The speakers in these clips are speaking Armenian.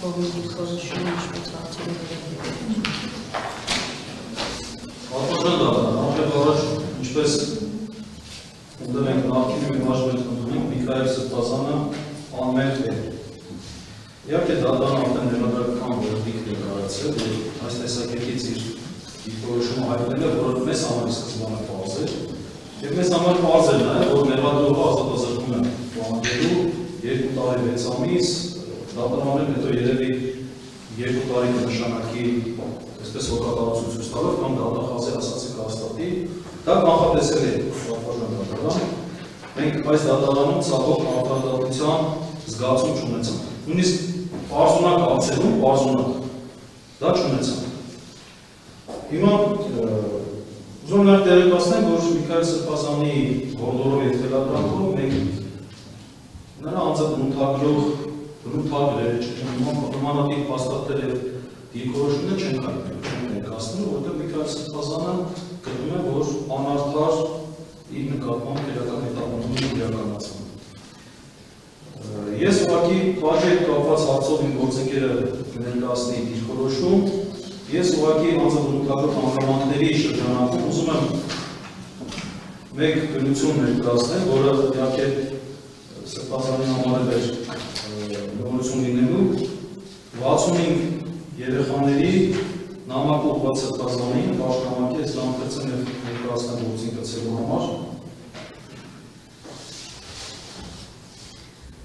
կողմի դիրքորոշումը ինչպես հարցերի վերաբերյալ։ Պատմական դառնալ, նախ առաջ ինչպես ունդել ենք նախկինում և հաշվել ընդունում ենք Միքայել Սրբազանը անմեղ է։ Իհարկե դատարանը արդեն դեմոկրատական վերդիկտ է կայացրել, որ այս տեսակետից իր դիրքորոշումը հայտնել է, որ մեզ համար սկզբանը պարզ էր, և մեզ համար պարզ էր նաև, որ մեղադրողը ազատազրկում է պահանջելու 2 տարի 6 ամիս, դատարաններ հետո երևի 2 տարի կնշանակի այսպես հոգատարություն ցույց տալով կամ դատախազի ասացի կհաստատի, դա կանխատեսել է պատվարժան դատարան, մենք այս դատարանում ցավոք արտադրության զգացում չունեցանք, նույնիսկ պարզունակ արձելում, պարզունակ, դա չունեցանք։ Հիմա ուզում եմ նաև տեղեկացնեմ, որ Միքայել Սրբազանի հորդորով և թելադրանքով մենք նրա անձը բնութագրեր, նմանատիպ փաստաթղթեր և դիրքորոշումներ չենք ներկայացնում, որտեղ Միքայել Սրբազանը գտնում է, որ անարդար իր նկատմամբ քրեական հետապնդում իրականացնում։ Ես ուղղակի պատժի հետ կապված հարցով իմ գործընկերը ներկայացնի դիրքորոշում, ես ուղղակի անձնաբնութագրող հանգամանքների շրջանակում ուզում եմ մեկ գնություն ներկայացնել, որը իհարկե Սրբազանի համար էր նորություն լինելու 65 երեխաների նամակ ուղղված Սրբազանին պաշտպանքի այս լամպերցն և ներկայացնեմ գործին գծելու համար։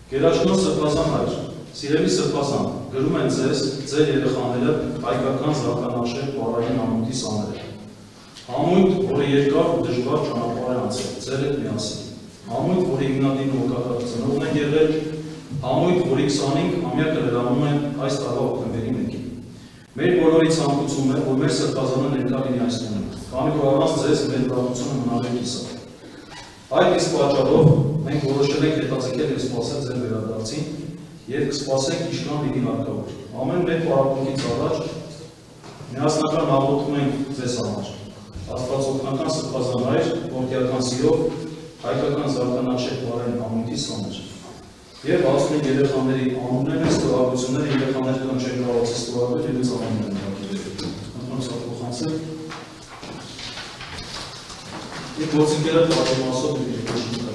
Գերաչնոր Սրբազան հայր, սիրելի Սրբազան, գրում են ձեզ, ձեր երեխաները հայկական զարկանաշեր պարային ամուտի սաներ են։ Համույթ, որը երկար ու դժվար ճանապարհ է անցել, ձեր հետ միասին։ Համույթ, որի հիմնադիրն ու հոգատար ծնողն են եղել, համույթ, որի 25-ամյա կլրանում է այս տարվա հոկտեմբերի 1-ին։ Մեր բոլորի ցանկությունն է, որ մեր Սրբազանը ներկա լինի այս տոնում, քանի որ առանց ձեզ մեր ուրախությունը մնալու է կիսատ։ Այդ իսկ պատճառով մենք որոշել ենք հետաձգել և սպասել ձեր վերադարձին և կսպասենք ինչքան լինի հարկավոր։ Ամեն մեկ պարապմունքից առաջ միասնական աղոթում ենք ձեզ համար։ Աստվածօգնական Սրբազան հայր, որդիական սիրով, հայկական զարկանաշեր պարային ամուտի սաներ։ Եվ 65 երեխաների անուններն են, ստորագրությունները երեխաներ կան չեն կարողացի ստորագրել և ինձ անուններ են հարկել։ Ընդհանուր սա փոխանցել։ Իմ գործընկերը պատմասով դիրքորոշում